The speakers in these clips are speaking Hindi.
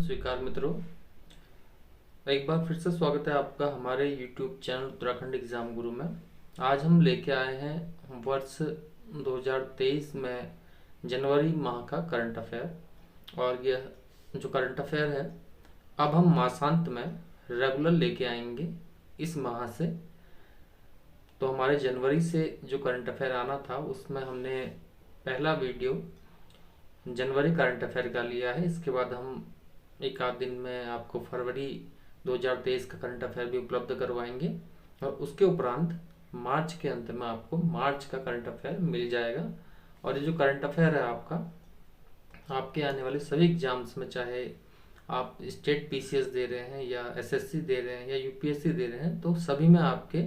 अभिनंदन स्वीकार मित्रों। एक बार फिर से स्वागत है आपका हमारे YouTube चैनल उत्तराखंड एग्जाम गुरु में। आज हम लेके आए हैं वर्ष 2023 में जनवरी माह का करंट अफेयर। और यह जो करंट अफेयर है अब हम मासांत में रेगुलर लेके आएंगे इस माह से। तो हमारे जनवरी से जो करंट अफेयर आना था उसमें हमने पहला वीडियो जनवरी करंट अफेयर का लिया है। इसके बाद हम एक आध दिन में आपको फरवरी 2023 का करंट अफेयर भी उपलब्ध करवाएंगे और उसके उपरांत मार्च के अंत में आपको मार्च का करंट अफेयर मिल जाएगा। और ये जो करंट अफेयर है आपके आने वाले सभी एग्जाम्स में, चाहे आप स्टेट पीसीएस दे रहे हैं या एसएससी दे रहे हैं या यूपीएससी दे रहे हैं, तो सभी में आपके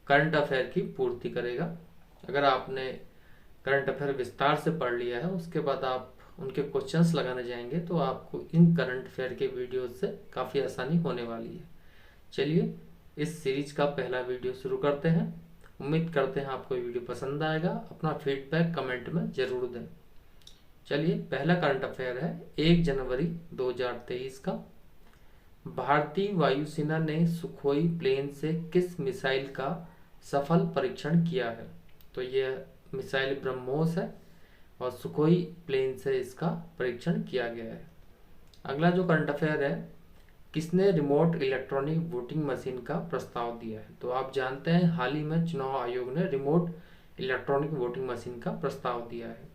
करंट अफेयर की पूर्ति करेगा। अगर आपने करंट अफेयर विस्तार से पढ़ लिया है, उसके बाद आप उनके क्वेश्चंस लगाने जाएंगे तो आपको इन करंट अफेयर के वीडियो से काफ़ी आसानी होने वाली है। चलिए इस सीरीज का पहला वीडियो शुरू करते हैं। उम्मीद करते हैं आपको ये वीडियो पसंद आएगा। अपना फीडबैक कमेंट में ज़रूर दें। चलिए पहला करंट अफेयर है 1 जनवरी 2023 का। भारतीय वायुसेना ने सुखोई प्लेन से किस मिसाइल का सफल परीक्षण किया है? तो यह मिसाइल ब्रह्मोस है और सुखोई प्लेन से इसका परीक्षण किया गया है। अगला जो करंट अफेयर है, किसने रिमोट इलेक्ट्रॉनिक वोटिंग मशीन का प्रस्ताव दिया है? तो आप जानते हैं हाल ही में चुनाव आयोग ने रिमोट इलेक्ट्रॉनिक वोटिंग मशीन का प्रस्ताव दिया है।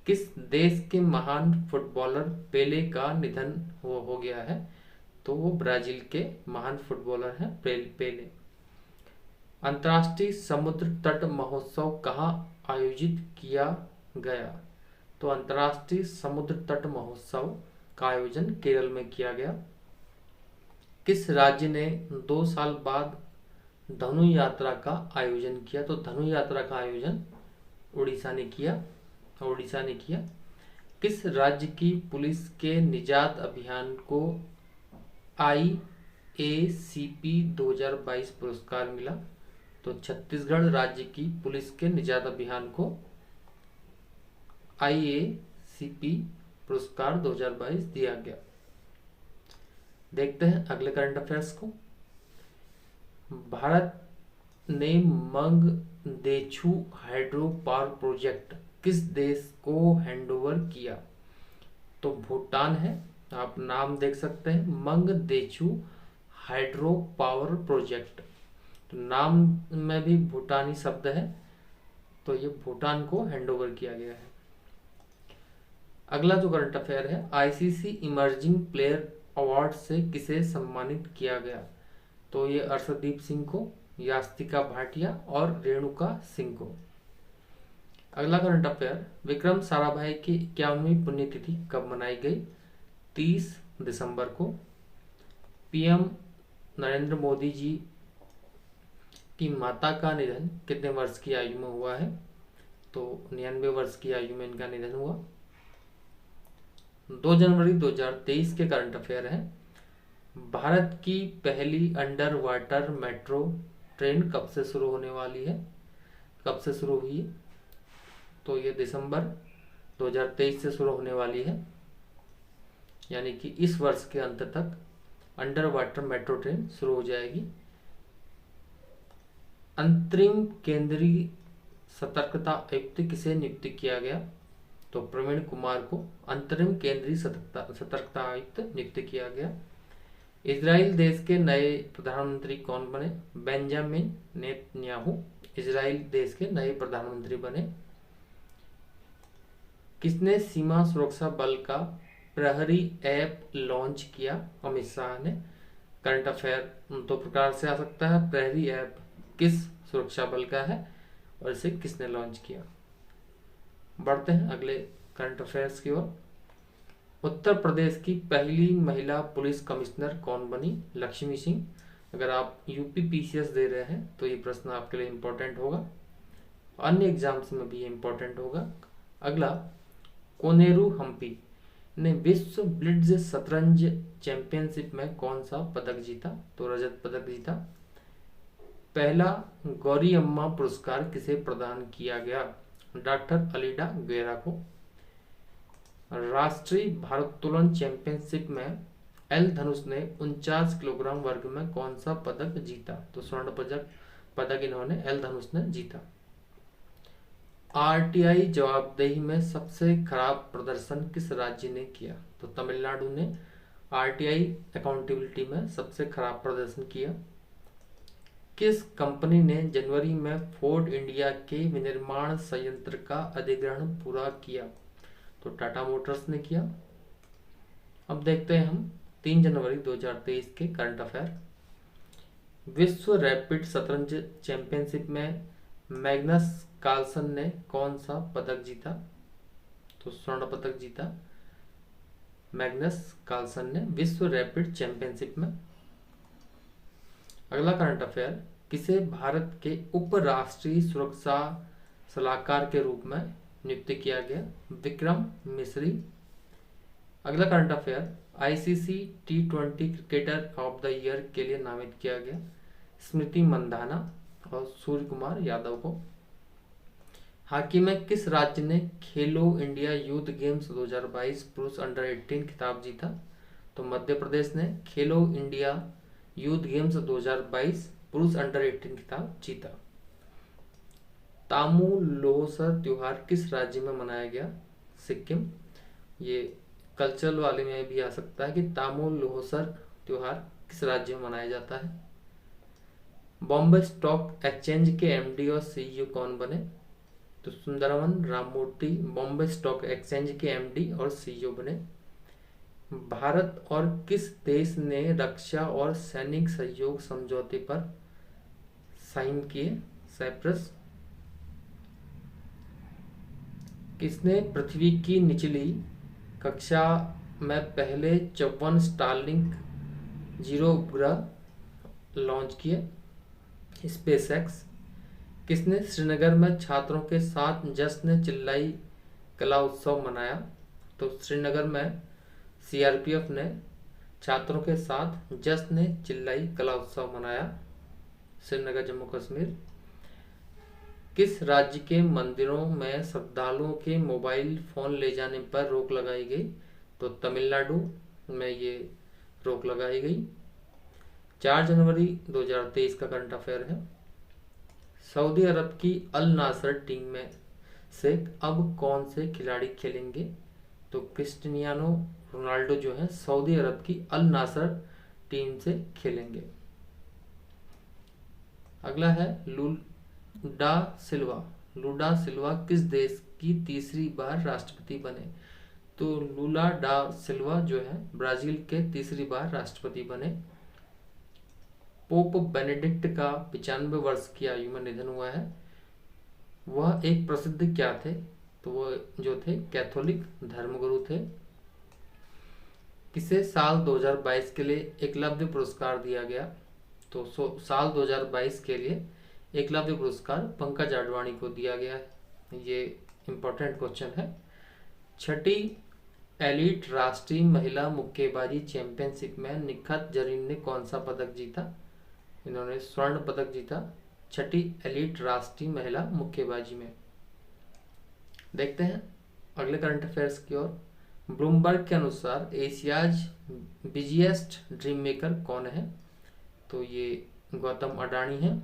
किस देश के महान फुटबॉलर पेले का निधन हो गया है? तो वो ब्राजील के महान फुटबॉलर हैं पेले। अंतर्राष्ट्रीय समुद्र तट महोत्सव कहाँ आयोजित किया गया? तो अंतर्राष्ट्रीय समुद्र तट महोत्सव का आयोजन केरल में किया गया। किस राज्य ने 2 साल बाद धनु यात्रा का आयोजन किया? तो धनु यात्रा का आयोजन उड़ीसा ने किया। किस राज्य की पुलिस के निजात अभियान को IACP 2022 पुरस्कार मिला? तो छत्तीसगढ़ राज्य की पुलिस के निजात अभियान को IACP पुरस्कार 2022 दिया गया। देखते हैं अगले करंट अफेयर्स को। भारत ने मंगदेछू हाइड्रो पावर प्रोजेक्ट किस देश को हैंडओवर किया? तो भूटान है। आप नाम देख सकते हैं, मंगदेछू हाइड्रो पावर प्रोजेक्ट। तो नाम में भी भूटानी शब्द है, तो ये भूटान को हैंडओवर किया गया है। अगला जो करंट अफेयर है, आईसीसी इमर्जिंग प्लेयर अवार्ड से किसे सम्मानित किया गया? तो ये अर्शदीप सिंह को, यास्तिका भाटिया और रेणुका सिंह को। अगला करंट अफेयर, विक्रम साराभाई की 51वीं पुण्यतिथि कब मनाई गई? 30 दिसंबर को। पीएम नरेंद्र मोदी जी की माता का निधन कितने वर्ष की आयु में हुआ है? तो 99 वर्ष की आयु में इनका निधन हुआ। 2 जनवरी 2023 के करंट अफेयर है, भारत की पहली अंडर वाटर मेट्रो ट्रेन कब से शुरू होने वाली है? कब से शुरू हुई है? तो ये दिसंबर 2023 से शुरू होने वाली है, यानी कि इस वर्ष के अंत तक अंडर वाटर मेट्रो ट्रेन शुरू हो जाएगी। अंतरिम केंद्रीय सतर्कता आयुक्त किसे नियुक्त किया गया? तो प्रवीण कुमार को अंतरिम केंद्रीय सतर्कता आयुक्त नियुक्त किया गया। इजराइल देश के नए प्रधानमंत्री कौन बने? बेंजामिन नेतन्याहू इजराइल देश के नए प्रधानमंत्री बने। किसने सीमा सुरक्षा बल का प्रहरी ऐप लॉन्च किया? अमित शाह ने। करंट अफेयर 2 प्रकार से आ सकता है। प्रहरी ऐप किस सुरक्षा बल का है और इसे किसने लॉन्च किया? बढ़ते हैं अगले करंट अफेयर्स की ओर। उत्तर प्रदेश की पहली महिला पुलिस कमिश्नर कौन बनी? लक्ष्मी सिंह। अगर आप यूपी पीसीएस दे रहे हैं तो ये प्रश्न आपके लिए इम्पोर्टेंट होगा, अन्य एग्जाम्स में भी इम्पोर्टेंट होगा। अगला, कोनेरू हम्पी ने विश्व ब्लिट्ज शतरंज चैंपियनशिप में कौन सा पदक जीता? तो रजत पदक जीता। पहला गौरी अम्मा पुरस्कार किसे प्रदान किया गया? डॉक्टर अलीडा गुएरा को। राष्ट्रीय भारोत्तोलन चैंपियनशिप में एल धनुष ने 49 किलोग्राम वर्ग में कौन सा पदक जीता? तो स्वर्ण पदक इन्होंने एल धनुष ने जीता। आरटीआई जवाबदेही में सबसे खराब प्रदर्शन किस राज्य ने किया? तो तमिलनाडु ने आरटीआई अकाउंटेबिलिटी में सबसे खराब प्रदर्शन किया। किस कंपनी ने जनवरी में फोर्ड इंडिया के विनिर्माण संयंत्र का अधिग्रहण पूरा किया? तो टाटा मोटर्स ने किया। अब देखते हैं हम 3 जनवरी 2023 के करंट अफेयर। विश्व रैपिड शतरंज चैंपियनशिप में मैग्नस कार्लसन ने कौन सा पदक जीता? तो स्वर्ण पदक जीता मैग्नस कार्लसन ने विश्व रैपिड चैंपियनशिप में। अगला करंट अफेयर, किसे भारत के उपराष्ट्रीय सुरक्षा सलाहकार के रूप में नियुक्त किया गया? विक्रम मिश्री। अगला current affair, ICC T20 cricketer of the year के लिए नामित किया गया स्मृति मंधाना और सूर्य कुमार यादव को। हॉकी में किस राज्य ने खेलो इंडिया यूथ गेम्स 2022 पुरुष अंडर 18 खिताब जीता? तो मध्य प्रदेश ने खेलो इंडिया यूथ गेम्स 2022 पुरुष अंडर 18 खिताब जीता। तामू लोहसर त्योहार किस राज्य में मनाया गया? सिक्किम। ये कल्चरल वाले में भी आ सकता है कि तामू लोहसर त्योहार किस राज्य में मनाया जाता है। बॉम्बे स्टॉक एक्सचेंज के एमडी और सीईओ कौन बने? तो सुंदरवन राममूर्ति बॉम्बे स्टॉक एक्सचेंज के एमडी और सीईओ बने। भारत और किस देश ने रक्षा और सैनिक सहयोग समझौते पर साइन किए? साइप्रस। किसने पृथ्वी की निचली कक्षा में पहले 54 स्टारलिंक 0 उपग्रह लॉन्च किए? स्पेसएक्स। किसने श्रीनगर में छात्रों के साथ जश्न चिल्लाई कला उत्सव मनाया? तो श्रीनगर में सीआरपीएफ ने छात्रों के साथ जश्न चिल्लाई कला उत्सव मनाया। श्रीनगर जम्मू कश्मीर। किस राज्य के मंदिरों में श्रद्धालुओं के मोबाइल फोन ले जाने पर रोक लगाई गई? तो तमिलनाडु में ये रोक लगाई गई। 4 जनवरी 2023 का करंट अफेयर है। सऊदी अरब की अल नासर टीम में से अब कौन से खिलाड़ी खेलेंगे? तो क्रिस्टियानो रोनाल्डो जो है सऊदी अरब की अल नासर टीम से खेलेंगे। अगला है लुडा सिल्वा किस देश की तीसरी बार राष्ट्रपति बने? तो लुला डा सिल्वा जो है ब्राजील के तीसरी बार राष्ट्रपति बने। पोप बेनेडिक्ट का 95 वर्ष की आयु में निधन हुआ है। वह एक प्रसिद्ध क्या थे? तो वह जो थे कैथोलिक धर्मगुरु थे। किसे साल 2022 के लिए एकलव्य पुरस्कार दिया गया? तो साल 2022 के लिए एकलव्य पुरस्कार पंकज आडवाणी को दिया गया है। ये इंपॉर्टेंट क्वेश्चन है। 6ठी एलीट राष्ट्रीय महिला मुक्केबाजी चैंपियनशिप में निखत जरीन ने कौन सा पदक जीता? इन्होंने स्वर्ण पदक जीता 6ठी एलीट राष्ट्रीय महिला मुक्केबाजी में। देखते हैं अगले करंट अफेयर्स की ओर। ब्लूमबर्ग के अनुसार एशियाज बिजिएस्ट ड्रीम मेकर कौन है? तो ये गौतम अडानी है।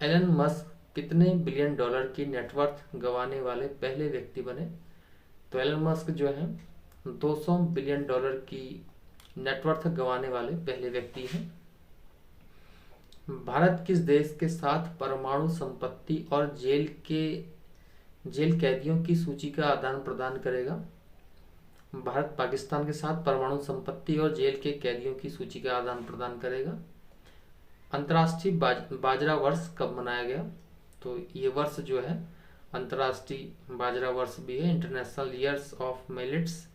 एलन मस्क कितने बिलियन डॉलर की नेटवर्थ गंवाने वाले पहले व्यक्ति बने? तो एलन मस्क जो है 200 बिलियन डॉलर की नेटवर्थ गंवाने वाले पहले व्यक्ति हैं। भारत किस देश के साथ परमाणु संपत्ति और जेल कैदियों की सूची का आदान प्रदान करेगा? भारत पाकिस्तान के साथ परमाणु संपत्ति और जेल के कैदियों की सूची का आदान प्रदान करेगा। अंतर्राष्ट्रीय बाजरा वर्ष कब मनाया गया? तो ये वर्ष जो है अंतर्राष्ट्रीय बाजरा वर्ष भी है, इंटरनेशनल ईयर्स ऑफ मिलेट्स।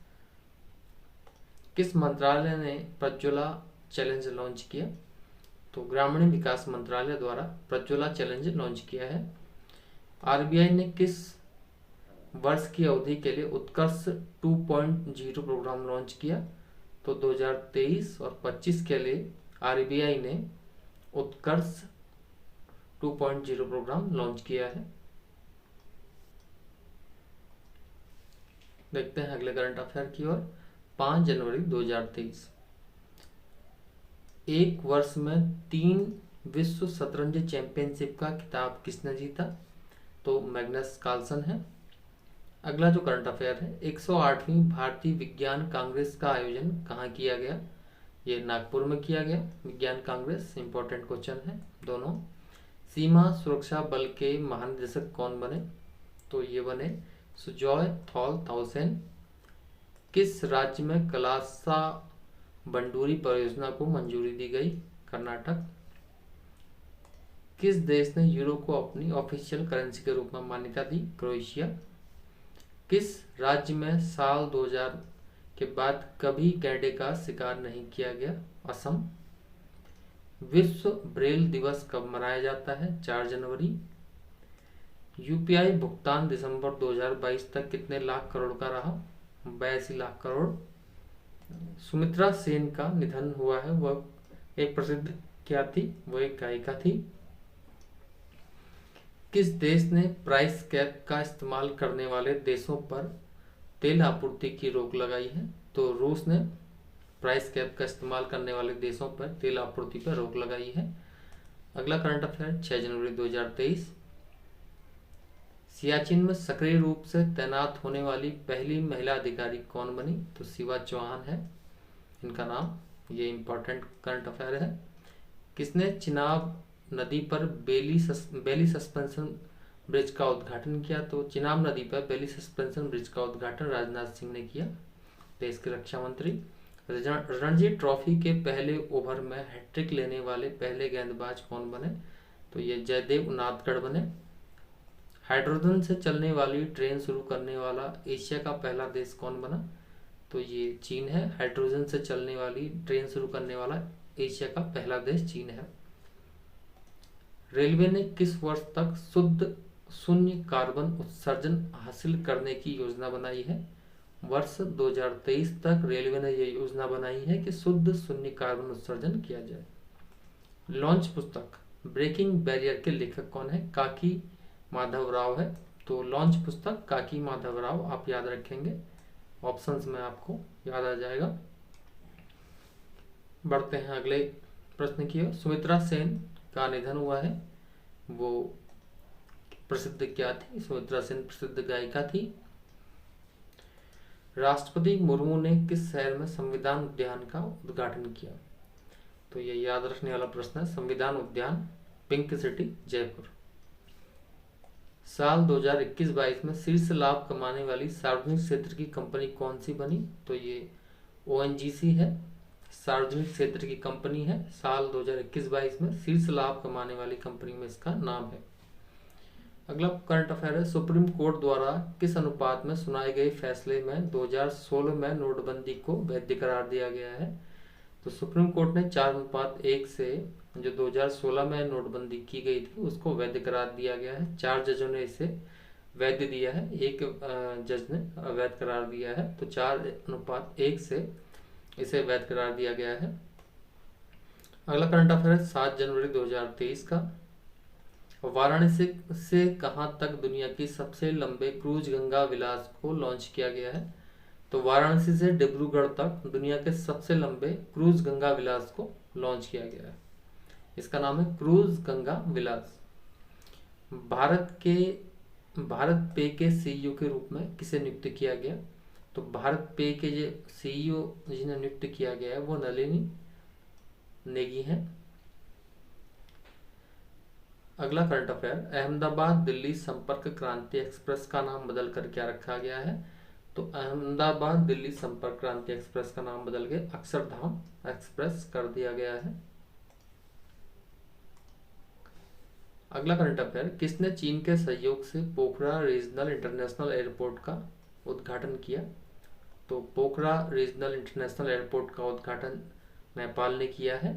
किस मंत्रालय ने प्रज्वला चैलेंज लॉन्च किया? तो ग्रामीण विकास मंत्रालय द्वारा प्रज्वला चैलेंज लॉन्च किया है। आरबीआई ने किस वर्ष की अवधि के लिए उत्कर्ष 2.0 प्रोग्राम लॉन्च किया? तो 2023 और 25 के लिए आरबीआई ने उत्कर्ष 2.0 प्रोग्राम लॉन्च किया है। देखते हैं अगले करंट अफेयर की ओर। 5 जनवरी 2023। एक वर्ष में 3 विश्व शतरंज चैंपियनशिप का खिताब किसने जीता? तो मैग्नस कार्लसन है। अगला जो करंट अफेयर है, 108वीं भारतीय विज्ञान कांग्रेस का आयोजन कहाँ किया गया? ये नागपुर में किया गया विज्ञान कांग्रेस। इंपॉर्टेंट क्वेश्चन है दोनों। सीमा सुरक्षा बल के महानिदेशक कौन बने? तो ये बने सुजॉय थॉल ताउसेन। किस राज्य में कलासा बंडूरी परियोजना को मंजूरी दी गई? कर्नाटक। किस देश ने यूरो को अपनी ऑफिशियल करेंसी के रूप में मान्यता दी? क्रोएशिया। किस राज्य में साल 2000 के बाद कभी गैंडे का शिकार नहीं किया गया? असम। विश्व ब्रेल दिवस कब मनाया जाता है? 4 जनवरी। यूपीआई भुगतान दिसंबर 2022 तक कितने लाख करोड़ का रहा? 82 लाख करोड़। सुमित्रा सेन का निधन हुआ है, वह एक प्रसिद्ध क्या थी? वो एक गायिका थी। किस देश ने प्राइस कैप का इस्तेमाल करने वाले देशों पर तेल आपूर्ति की रोक लगाई है? तो रूस ने प्राइस कैप का इस्तेमाल करने वाले देशों पर तेल आपूर्ति पर रोक लगाई है। अगला करंट अफेयर 6 जनवरी 2023। सियाचिन में सक्रिय रूप से तैनात होने वाली पहली महिला अधिकारी कौन बनी? तो शिवा चौहान है इनका नाम। ये इंपॉर्टेंट करंट अफेयर है। किसने चिनाब नदी पर बेली सस्पेंशन ब्रिज का उद्घाटन किया? तो चिनाब नदी पर बेली सस्पेंशन ब्रिज का उद्घाटन राजनाथ सिंह ने किया, देश के रक्षा मंत्री। रणजी ट्रॉफी के पहले ओवर में हैट्रिक लेने वाले पहले गेंदबाज कौन बने? तो ये जयदेव उनादकड़ बने। हाइड्रोजन से चलने वाली ट्रेन शुरू करने वाला एशिया का पहला देश कौन बना? तो ये चीन है। हाइड्रोजन से चलने वाली ट्रेन शुरू करने वाला एशिया का पहला देश चीन है। रेलवे ने किस वर्ष तक शुद्ध शून्य कार्बन उत्सर्जन हासिल करने की योजना बनाई है? वर्ष 2023 तक रेलवे ने यह योजना बनाई है कि शुद्ध शून्य कार्बन उत्सर्जन किया जाए। लॉन्च पुस्तक ब्रेकिंग बैरियर के लेखक कौन है? काकी माधव राव है। तो लॉन्च पुस्तक काकी माधव राव आप याद रखेंगे, ऑप्शंस में आपको याद आ जाएगा। बढ़ते हैं अगले प्रश्न की ओर। सुमित्रा सेन का निधन हुआ है, वो प्रसिद्ध क्या थी? सुमित्रा सेन प्रसिद्ध गायिका थी। राष्ट्रपति मुर्मू ने किस शहर में संविधान उद्यान का उद्घाटन किया? तो ये याद रखने वाला प्रश्न है। संविधान उद्यान पिंक सिटी जयपुर। साल 2021-22 में शीर्ष लाभ कमाने वाली सार्वजनिक क्षेत्र की कंपनी कौन सी बनी? तो ये ओएनजीसी है, सार्वजनिक क्षेत्र की कंपनी है। साल 2021-22 में शीर्ष लाभ कमाने वाली कंपनी में इसका नाम है। अगला करंट अफेयर है। सुप्रीम कोर्ट द्वारा किस अनुपात में सुनाए गए फैसले में 2016 में नोटबंदी को वैध करार दिया गया है? तो सुप्रीम कोर्ट ने 4:1 से जो 2016 में नोटबंदी की गई थी उसको वैध करार दिया गया है। 4 जजों ने इसे वैध दिया है, एक जज ने अवैध करार दिया है। तो 4:1 से इसे वैध करार दिया गया है। अगला करंट अफेयर है 7 जनवरी 2023 का। वाराणसी से कहां तक दुनिया की सबसे लंबे क्रूज गंगा विलास को लॉन्च किया गया है? तो वाराणसी से डिब्रूगढ़ तक दुनिया के सबसे लंबे क्रूज गंगा विलास को लॉन्च किया गया है। इसका नाम है क्रूज गंगा विलास। भारत पे के सीईओ के रूप में किसे नियुक्त किया गया? तो भारत पे के जो सीईओ जिन्हें नियुक्त किया गया है वो नलिनी नेगी हैं। अगला करंट अफेयर, अहमदाबाद दिल्ली संपर्क क्रांति एक्सप्रेस का नाम बदल कर क्या रखा गया है? तो अहमदाबाद दिल्ली संपर्क क्रांति एक्सप्रेस का नाम बदल के अक्षरधाम एक्सप्रेस कर दिया गया है। अगला करंट अफेयर, किसने चीन के सहयोग से पोखरा रीजनल इंटरनेशनल एयरपोर्ट का उद्घाटन किया? तो पोखरा रीजनल इंटरनेशनल एयरपोर्ट का उद्घाटन नेपाल ने किया है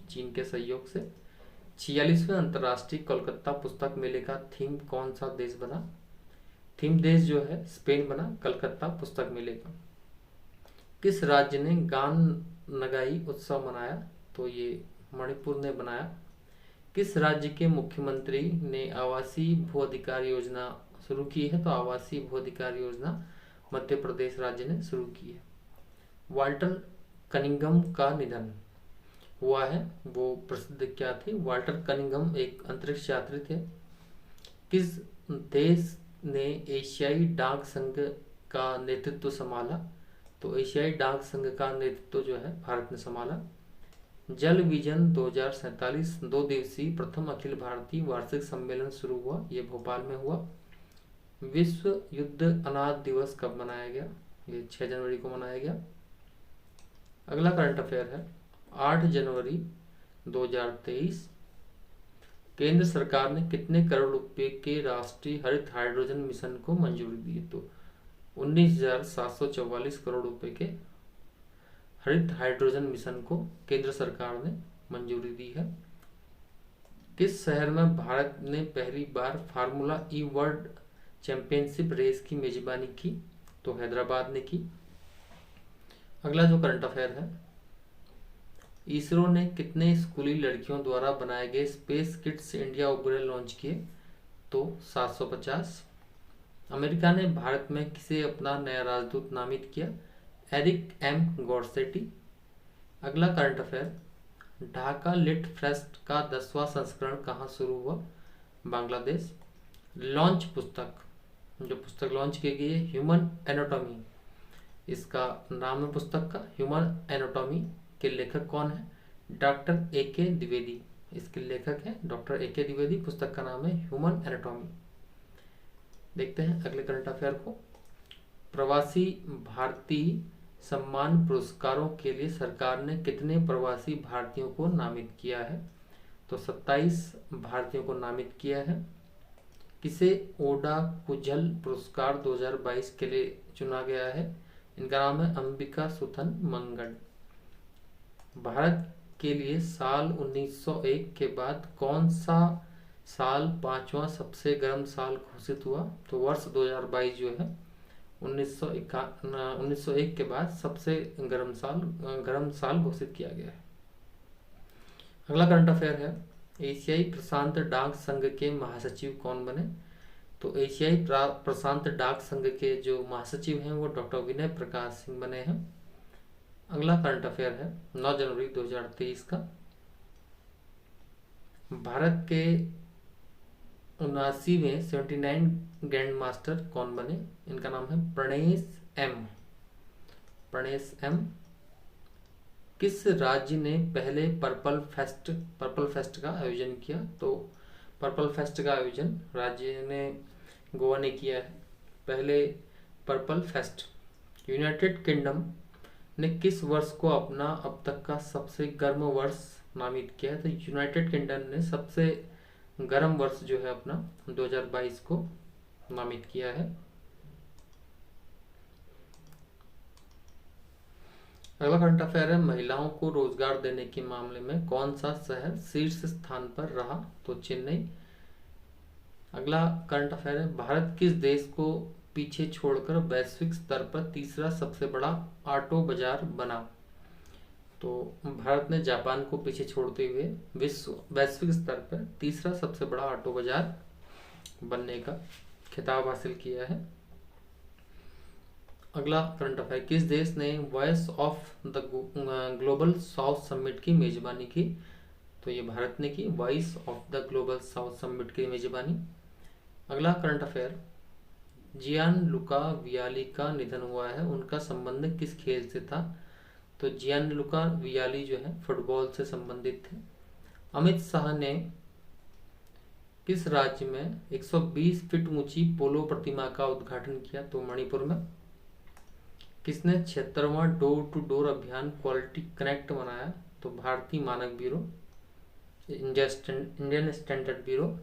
चीन के सहयोग से। 46वें अंतर्राष्ट्रीय कोलकाता पुस्तक मेले का थीम कौन सा देश बना? थीम देश जो है स्पेन बना कलकत्ता पुस्तक मेले का। किस राज्य ने गान नगाई उत्सव मनाया? तो ये मणिपुर ने बनाया। किस राज्य के मुख्यमंत्री ने आवासीय भू अधिकार योजना शुरू की है? तो आवासीय भू अधिकार योजना मध्य प्रदेश राज्य ने शुरू की है। वाल्टर कनिंघम का निधन हुआ है। वो प्रसिद्ध क्या थे? वाल्टर कनिंघम एक अंतरिक्ष यात्री थे। किस देश ने एशियाई डाक संघ का नेतृत्व संभाला? तो एशियाई डाक संघ का नेतृत्व जो है भारत ने संभाला। जल विजन 2047 2 दिवसीय प्रथम अखिल भारतीय वार्षिक सम्मेलन शुरू हुआ, ये भोपाल में हुआ। विश्व युद्ध अनाथ दिवस कब मनाया गया? ये 6 जनवरी को मनाया गया। अगला करंट अफेयर है 8 जनवरी 2023 केंद्र सरकार ने कितने करोड़ रुपए के राष्ट्रीय हरित हाइड्रोजन मिशन को मंजूरी दी? तो 19,744 करोड़ रुपए के हरित हाइड्रोजन मिशन को केंद्र सरकार ने मंजूरी दी है। किस शहर में भारत ने पहली बार फार्मूला ई वर्ल्ड चैंपियनशिप रेस की मेजबानी की? तो हैदराबाद ने की। अगला जो करंट अफेयर है, इसरो ने कितने स्कूली लड़कियों द्वारा बनाए गए स्पेस किड्स इंडिया उपग्रह लॉन्च किए? तो 750। अमेरिका ने भारत में किसे अपना नया राजदूत नामित किया? Eric M Garcetti. अगला current affair, Dhaka lit fest का 10वां संस्करण कहाँ शुरू हुआ? बांग्लादेश। लॉन्च पुस्तक, जो पुस्तक लॉन्च की गई है ह्यूमन एनाटॉमी, इसका नाम है पुस्तक का ह्यूमन एनाटॉमी। के लेखक कौन है? डॉक्टर ए के द्विवेदी। इसके लेखक है डॉक्टर ए के द्विवेदी। पुस्तक का नाम है ह्यूमन एनाटॉमी। देखते हैं अगले करंट अफेयर को। प्रवासी भारतीय सम्मान पुरस्कारों के लिए सरकार ने कितने प्रवासी भारतीयों को नामित किया है? तो 27 भारतीयों को नामित किया है। किसे ओडा कुजल पुरस्कार 2022 के लिए चुना गया है? इनका नाम है अंबिका सुथन मंगल। भारत के लिए साल 1901 के बाद कौन सा साल 5वां सबसे गर्म साल घोषित हुआ? तो वर्ष 2022 जो है 1901 के बाद सबसे गर्म साल घोषित किया गया है। अगला करंट अफेयर है एशियाई प्रशांत डाक संघ के महासचिव कौन बने? तो एशियाई प्रशांत डाक संघ के जो महासचिव हैं वो डॉक्टर विनय प्रकाश सिंह बने हैं। अगला करंट अफेयर है 9 जनवरी 2023 का। भारत के 79वें 79 ग्रैंड मास्टर कौन बने? इनका नाम है प्रणेश एम। किस राज्य ने पहले पर्पल फेस्ट का आयोजन किया? तो पर्पल फेस्ट का आयोजन राज्य ने गोवा ने किया है। पहले पर्पल फेस्ट। यूनाइटेड किंगडम ने किस वर्ष को अपना अब तक का सबसे गर्म वर्ष नामित किया है? तो यूनाइटेड किंगडम ने सबसे गर्म वर्ष जो है अपना 2022 को नामित किया है। अगला करंट अफेयर है महिलाओं को रोजगार देने के मामले में कौन सा शहर शीर्ष स्थान पर रहा? तो चेन्नई। अगला करंट अफेयर है भारत किस देश को पीछे छोड़कर वैश्विक स्तर पर तीसरा सबसे बड़ा ऑटो बाजार बना? तो भारत ने जापान को पीछे छोड़ते हुए वैश्विक स्तर पर तीसरा सबसे बड़ा ऑटो बाजार बनने का खिताब हासिल किया है। अगला करंट अफेयर, किस देश ने voice of the global south summit की मेजबानी की? तो ये भारत ने की voice of the global south summit की मेजबानी। अगला करंट अफेयर, जियान लुका वियाली का निधन हुआ है, उनका संबंध किस खेल से था? तो जियान लुका वियाली जो है फुटबॉल से संबंधित थे। अमित शाह ने किस राज्य में 120 फीट ऊंची पोलो प्रतिमा का उद्घाटन किया? तो मणिपुर में। किसने 76वां डोर टू डोर अभियान क्वालिटी कनेक्ट बनाया? तो भारतीय मानक bureau, Indian standard bureau.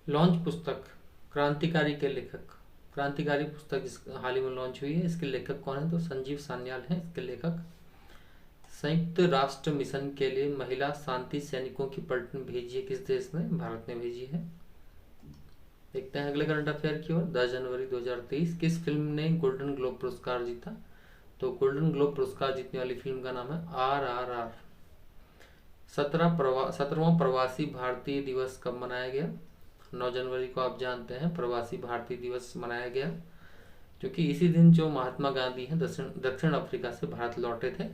Launch पुस्तक क्रांतिकारी के लेखक, क्रांतिकारी पुस्तक जिस हाल ही में लॉन्च हुई है, इसके लेखक कौन है? तो संजीव सान्याल हैं इसके लेखक। संयुक्त राष्ट्र मिशन के लिए महिला शांति सैनिकों की पलटन भेजी है किस देश ने? भारत ने भेजी है। देखते हैं अगले करंट अफेयर की ओर। 10 जनवरी 2023 किस फिल्म ने गोल्डन ग्लोब पुरस्कार जीता? तो गोल्डन ग्लोब पुरस्कार जीतने वाली फिल्म का नाम है RRR। 17वां प्रवासी भारतीय दिवस कब मनाया गया? 9 जनवरी को आप जानते हैं प्रवासी भारतीय दिवस मनाया गया। क्योंकि इसी दिन जो महात्मा गांधी हैं दक्षिण अफ्रीका से भारत लौटे थे,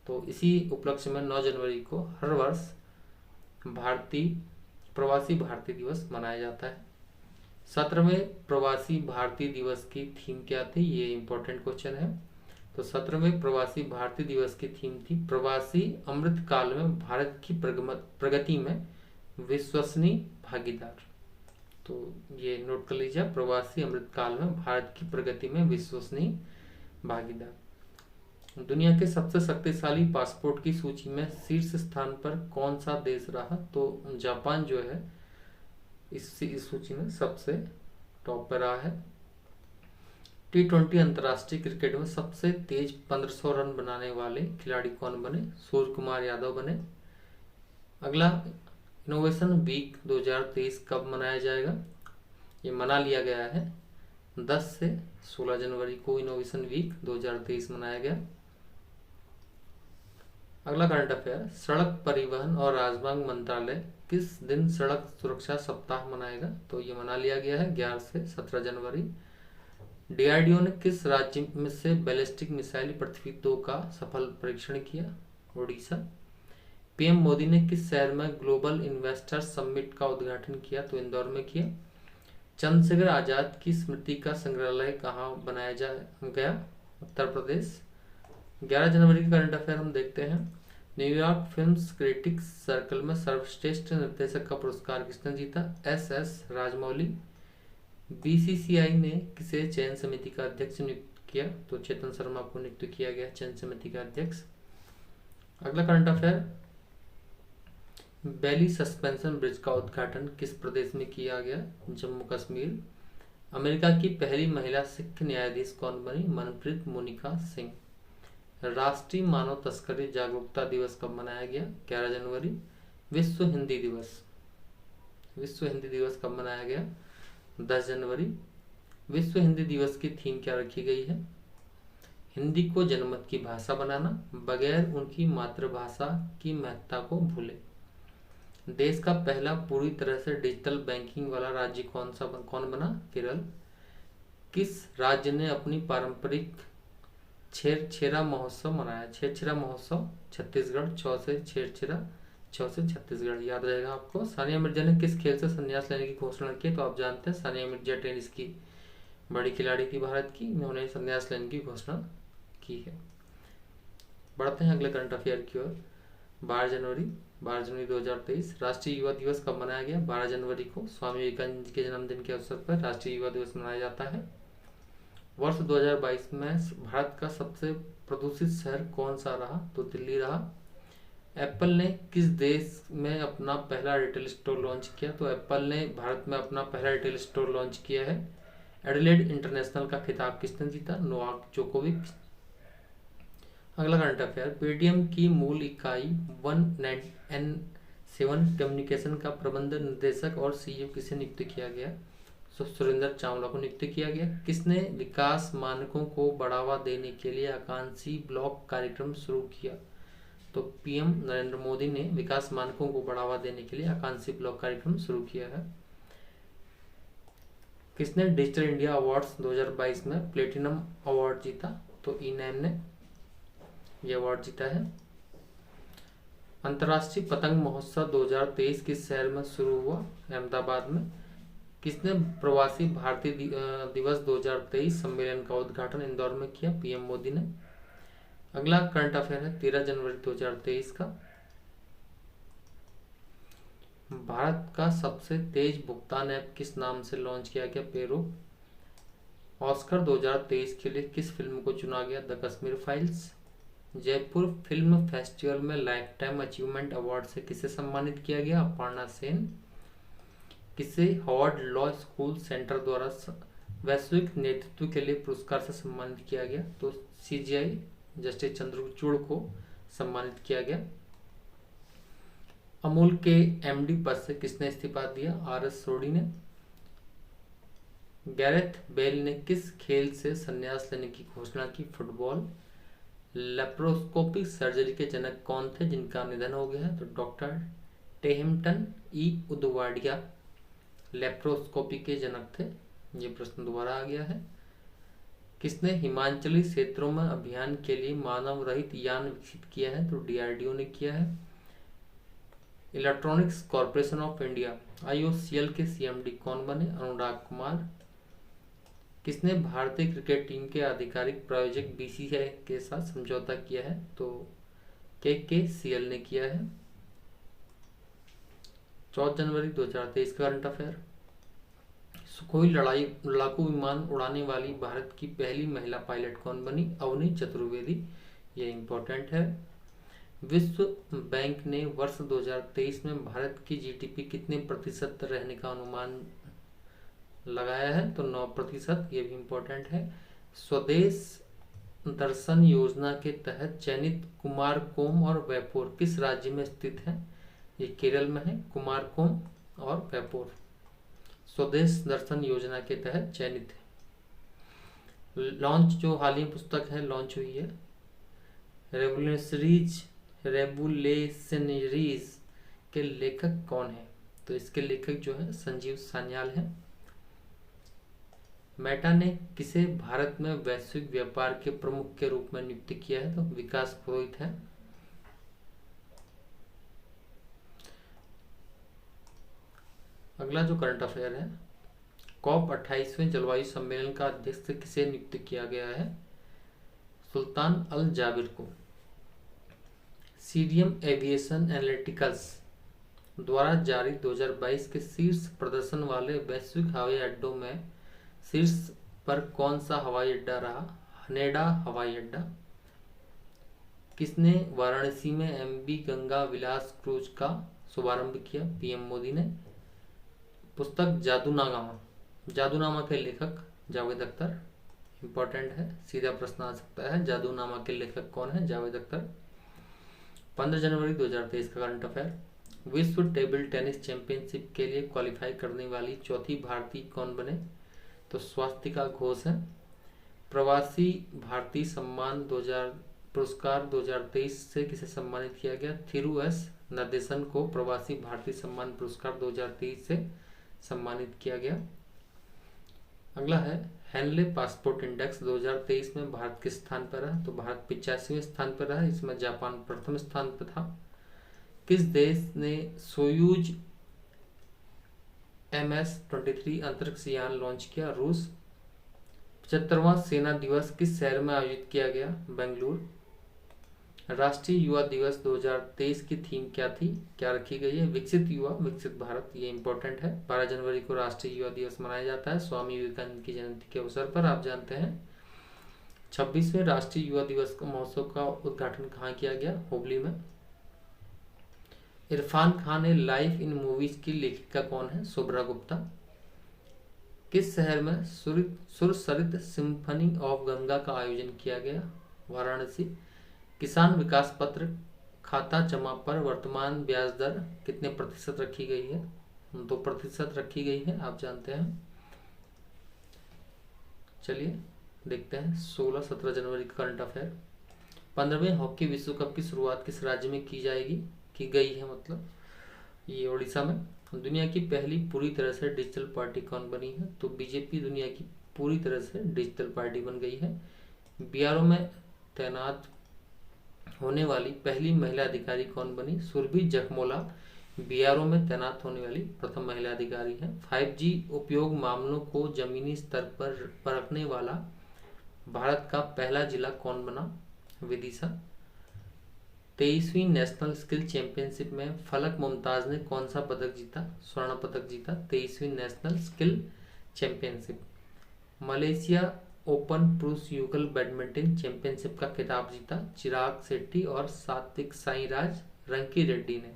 तो इसी उपलक्ष्य में 9 जनवरी को हर वर्ष प्रवासी भारतीय दिवस मनाया जाता है। 17वें प्रवासी भारतीय दिवस की थीम क्या थी, ये इम्पोर्टेंट क्वेश्चन है। तो 17वें प्रवासी भारतीय दिवस की थीम थी प्रवासी अमृत काल में भारत की प्रगति में विश्वसनीय भागीदार। तो ये नोट कर लीजिए, प्रवासी अमृत काल में भारत की प्रगति में विश्वसनीय भागीदार। दुनिया के सबसे शक्तिशाली पासपोर्ट की सूची में शीर्ष स्थान पर कौन सा देश रहा, तो जापान जो है इस सूची में सबसे टॉप पर रहा है। T20 अंतर्राष्ट्रीय क्रिकेट में सबसे तेज 1500 रन बनाने वाले खिलाड़ी कौन बने, सूर्य कुमार यादव बने। अगला, इनोवेशन वीक 2023 कब मनाया जाएगा, ये मना लिया गया है 10 से 16 जनवरी को इनोवेशन वीक 2023 मनाया गया। अगला करंट अफेयर, सड़क परिवहन और राजमार्ग मंत्रालय किस दिन सड़क सुरक्षा सप्ताह मनाएगा, तो ये मना लिया गया है 11 से 17 जनवरी। DRDO ने किस राज्य में से बैलिस्टिक मिसाइल पृथ्वी 2 का सफल परीक्षण किया, ओडिशा। PM मोदी ने किस शहर में ग्लोबल इन्वेस्टर्स समिट का उद्घाटन किया, तो इंदौर में किया। चंद्रशेखर आजाद की स्मृति का संग्रहालय कहाँ बनाया गया, उत्तर प्रदेश। 11 जनवरी के करंट अफेयर हम देखते हैं। न्यूयॉर्क फिल्म्स क्रिटिक्स सर्कल में सर्वश्रेष्ठ निर्देशक का पुरस्कार किसने जीता, SS राजमौली। BCCI ने किसे चयन समिति का अध्यक्ष नियुक्त किया, तो चेतन शर्मा को नियुक्त किया गया चयन समिति का अध्यक्ष। अगला करंट अफेयर, बैली सस्पेंशन ब्रिज का उद्घाटन किस प्रदेश में किया गया, जम्मू कश्मीर। अमेरिका की पहली महिला सिख न्यायाधीश कौन बनी, मनप्रीत मोनिका सिंह। राष्ट्रीय मानव तस्करी जागरूकता दिवस कब मनाया गया, 11 जनवरी। विश्व हिंदी दिवस कब मनाया गया, 10 जनवरी। विश्व हिंदी दिवस की थीम क्या रखी गई है, हिंदी को जनमत की भाषा बनाना, बगैर उनकी मातृभाषा की महत्ता को भूले। देश का पहला पूरी तरह से डिजिटल बैंकिंग वाला राज्य कौन बना, केरल। किस राज्य ने अपनी पारंपरिक छेरछेरा महोत्सव मनाया, छेरछेरा महोत्सव, छत्तीसगढ़। 6 से छत्तीसगढ़, याद रहेगा आपको। सानिया मिर्जा ने किस खेल से संन्यास लेने की घोषणा की, तो आप जानते हैं सानिया मिर्जा टेनिस की बड़ी खिलाड़ी थी भारत की, इन्होंने संन्यास लेने की घोषणा की है। बढ़ते हैं अगले करंट अफेयर की ओर। 12 जनवरी 2023 राष्ट्रीय युवा दिवस कब मनाया गया, 12 जनवरी को स्वामी विवेकानंद के जन्मदिन के अवसर पर राष्ट्रीय युवा दिवस मनाया जाता है। वर्ष 2022 में भारत का सबसे प्रदूषित शहर कौन सा रहा, तो दिल्ली रहा। एप्पल ने किस देश में अपना पहला रिटेल स्टोर लॉन्च किया, तो एप्पल ने भारत में अपना पहला रिटेल स्टोर लॉन्च किया है। एडिलेड इंटरनेशनल का खिताब किसने जीता, नोवाक जोकोविक। अगला करंट अफेयर, पेटीएम की मूल इकाई 1N7 कम्युनिकेशन का प्रबंध निदेशक और CEO किसे नियुक्त किया गया, सुरेंद्र चावला को नियुक्त किया गया। किसने विकास मानकों को बढ़ावा देने के लिए आकांक्षी ब्लॉक कार्यक्रम शुरू किया, तो PM नरेंद्र मोदी ने विकास मानकों को बढ़ावा देने के लिए आकांक्षी ब्लॉक कार्यक्रम शुरू किया है। किसने डिजिटल इंडिया अवार्ड्स 2022 में प्लेटिनम अवार्ड जीता, तो E9 ने यह अवार्ड जीता है। अंतर्राष्ट्रीय पतंग महोत्सव 2023 किस शहर में शुरू हुआ, अहमदाबाद में। किसने प्रवासी भारतीय दिवस 2023 सम्मेलन का उद्घाटन इंदौर में किया, PM मोदी ने। अगला करंट अफेयर है 13 जनवरी 2023 का। भारत का सबसे तेज भुगतान ऐप किस नाम से लॉन्च किया गया, पेरो। ऑस्कर 2023 के लिए किस फिल्म को चुना गया, the Kashmir files. Jaipur film festival में लाइफ टाइम अचीवमेंट अवार्ड से किसे सम्मानित किया गया, अपर्णा सेन। किसे हार्वर्ड लॉ स्कूल सेंटर द्वारा वैश्विक नेतृत्व के लिए पुरस्कार से सम्मानित किया गया, तो CGI जस्टिस चंद्रचूड़ को सम्मानित किया गया। अमूल के MD पद से किसने इस्तीफा दिया, RS सोडी ने। गैरेथ बेल ने किस खेल से संन्यास लेने की घोषणा की, फुटबॉल। लेप्रोस्कोपिक सर्जरी के जनक कौन थे जिनका निधन हो गया है, तो डॉक्टर टेहमटन E उदवाडिया लेप्रोस्कोपी के जनक थे। ये प्रश्न दोबारा आ गया है। किसने हिमाचली क्षेत्रों में अभियान के लिए मानव रहित यान विकसित किया है? तो डीआरडीओ ने किया है। Electronics corporation of India IOCL के CMD कौन बने? अनुराग कुमार। किसने भारतीय क्रिकेट टीम के आधिकारिक प्रायोजक BCCI के साथ समझौता किया है? तो KKCL ने किया है। 14 जनवरी 2023 का करंट अफेयर। सुखोई लड़ाकू विमान उड़ाने वाली भारत की पहली महिला पायलट कौन बनी? अवनी चतुर्वेदी। ये इम्पोर्टेंट है। विश्व बैंक ने वर्ष 2023 में भारत की GDP कितने प्रतिशत रहने का अनुमान लगाया है? तो 9%। ये भी इम्पोर्टेंट है। स्वदेश दर्शन योजना के तहत चयनित कुमारकोम और वैपुर किस राज्य में स्थित है? ये केरल में है, कुमारकोम और वैपुर स्वदेश दर्शन योजना के तहत चयनित है। लॉन्च जो हाल ही पुस्तक है लॉन्च हुई है, रेवोल्यूशनरीज के लेखक कौन है? तो इसके लेखक जो है संजीव सान्याल है। मेटा ने किसे भारत में वैश्विक व्यापार के प्रमुख के रूप में नियुक्त किया है? तो विकास पुरोहित है। अगला जो करंट अफेयर है, COP28वें जलवायु सम्मेलन का अध्यक्ष किसे नियुक्त किया गया है? सुल्तान अल जाबिर को। सीरियम एविएशन एनालिटिकल्स द्वारा जारी 2022 के शीर्ष प्रदर्शन वाले वैश्विक हवाई अड्डों में शीर्ष पर कौन सा हवाई अड्डा रहा? हनेडा हवाई अड्डा। किसने वाराणसी में MV गंगा विलास क्रूज का शुभारंभ किया? PM मोदी ने। पुस्तक जादूनामा के लेखक जावेद अख्तर। इंपॉर्टेंट है, सीधा प्रश्न आ सकता है, जादूनामा के लेखक कौन है? जावेद अख्तर। 15 जनवरी 2023 का करंट अफेयर। विश्व टेबल टेनिस चैंपियनशिप के लिए क्वालिफाई करने वाली चौथी भारतीय कौन बने? तो स्वास्तिका घोष है। प्रवासी भारतीय सम्मान पुरस्कार 2023 से किसे सम्मानित किया गया? थिरु एस नरदेसन को प्रवासी भारतीय सम्मान पुरस्कार 2023 से सम्मानित किया गया। अगला है हैनले पासपोर्ट इंडेक्स 2023 में भारत किस स्थान पर रहा? तो भारत 85वें स्थान पर रहा। इसमें जापान प्रथम स्थान पर था। किस देश ने सोयूज MS-23 अंतरिक्ष यान लॉन्च किया? रूस। 75वां सेना दिवस किस शहर में आयोजित किया गया? बेंगलुरु। राष्ट्रीय युवा दिवस 2023 की थीम क्या थी, क्या रखी गई है? विकसित युवा विकसित भारत। ये इंपॉर्टेंट है। 12 जनवरी को राष्ट्रीय युवा दिवस मनाया जाता है स्वामी विवेकानंद की जयंती के अवसर पर, आप जानते हैं। 26वें राष्ट्रीय युवा दिवस महोत्सव का उद्घाटन कहाँ किया गया? हुबली में। इरफान खान ने लाइफ इन मूवीज की लेखिका कौन है? शुभ्रा गुप्ता। किस शहर में सुरसरित सिम्फनी ऑफ गंगा का आयोजन किया गया? वाराणसी। किसान विकास पत्र खाता जमा पर वर्तमान ब्याज दर कितने प्रतिशत रखी गई है? 2% रखी गई है, आप जानते हैं। चलिए देखते हैं 16-17 जनवरी का करंट अफेयर। 15वें हॉकी विश्व कप की शुरुआत किस राज्य में की गई है? मतलब ये उड़ीसा में। दुनिया की पहली पूरी तरह से डिजिटल पार्टी कौन बनी है? तो बीजेपी दुनिया की पूरी तरह से डिजिटल पार्टी बन गई है। BRO में तैनात होने वाली पहली महिला अधिकारी कौन बनी? सुरभि जखमोला BRO में तैनात होने वाली प्रथम महिला अधिकारी है। 5G उपयोग मामलों को जमीनी स्तर पर परखने वाला भारत का पहला जिला कौन बना? विदिशा। 23वीं नेशनल स्किल चैंपियनशिप में फलक मुमताज ने कौन सा पदक जीता? स्वर्ण पदक जीता। 23वीं national skill championship. Malaysia open पुरुष युगल बैडमिंटन चैंपियनशिप का खिताब जीता चिराग शेट्टी और सात्विक साईराज रंकी रेड्डी ने।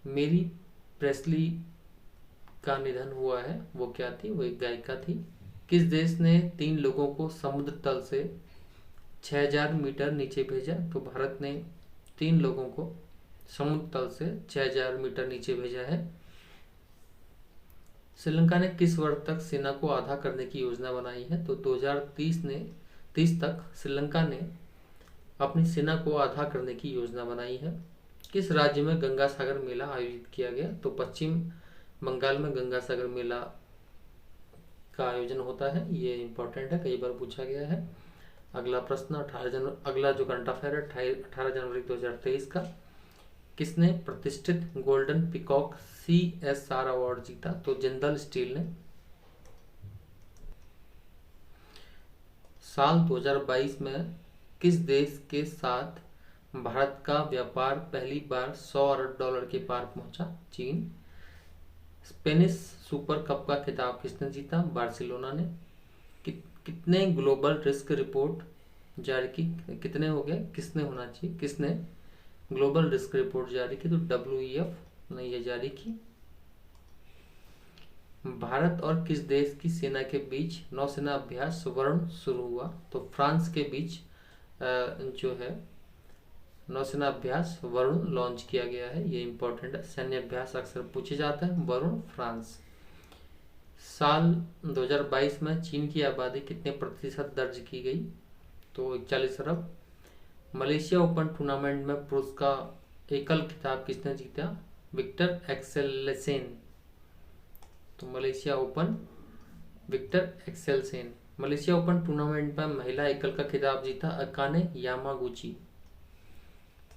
मेरी प्रेस्ली का निधन हुआ है, वो क्या थी? वो एक गायिका थी। किस देश ने 3 लोगों को समुद्र तल से 6000 मीटर नीचे भेजा? तो भारत ने 3 लोगों को समुद्र तल से 6000 मीटर नीचे भेजा है। श्रीलंका ने किस वर्ष तक सेना को आधा करने की योजना बनाई है? तो 2030 तक श्रीलंका ने अपनी सेना को आधा करने की योजना बनाई है। किस राज्य में गंगा सागर मेला आयोजित किया गया? तो पश्चिम बंगाल में गंगा सागर मेला का आयोजन होता है? ये इम्पोर्टेंट है, कई बार पूछा गया है। अगला प्रश्न 18 अगला जो करंट अफेयर है 18 जनवरी 2023 का, किसने प्रतिष्ठित गोल्डन पिकॉक CSR अवार्ड जीता? तो जिंदल स्टील ने। साल 2022 में किस देश के साथ भारत का व्यापार पहली बार 100 अरब डॉलर के पार पहुंचा? चीन। स्पेनिश सुपर कप का खिताब किसने जीता? बार्सिलोना ने। कितने ग्लोबल रिस्क रिपोर्ट जारी की? कितने हो गए, किसने होना चाहिए, किसने ग्लोबल रिस्क रिपोर्ट जारी की? तो WEF ने यह जारी की। भारत और किस देश की सेना के बीच नौसेना अभ्यास वरुण शुरू हुआ? तो फ्रांस के बीच जो है नौसेना अभ्यास वरुण लॉन्च किया गया है, ये इंपॉर्टेंट है। सैन्य अभ्यास अक्सर पूछे जाते हैं। वरुण फ्रांस। साल 2022 में चीन की आबादी कितने प्रतिशत दर्ज की गई? तो 41 अरब। मलेशिया ओपन टूर्नामेंट में पुरुष का एकल खिताब किसने जीता? Viktor Axelsen. तो Malaysia open Viktor Axelsen. Malaysia open tournament में महिला एकल का खिताब जीता अकाने यामागुची।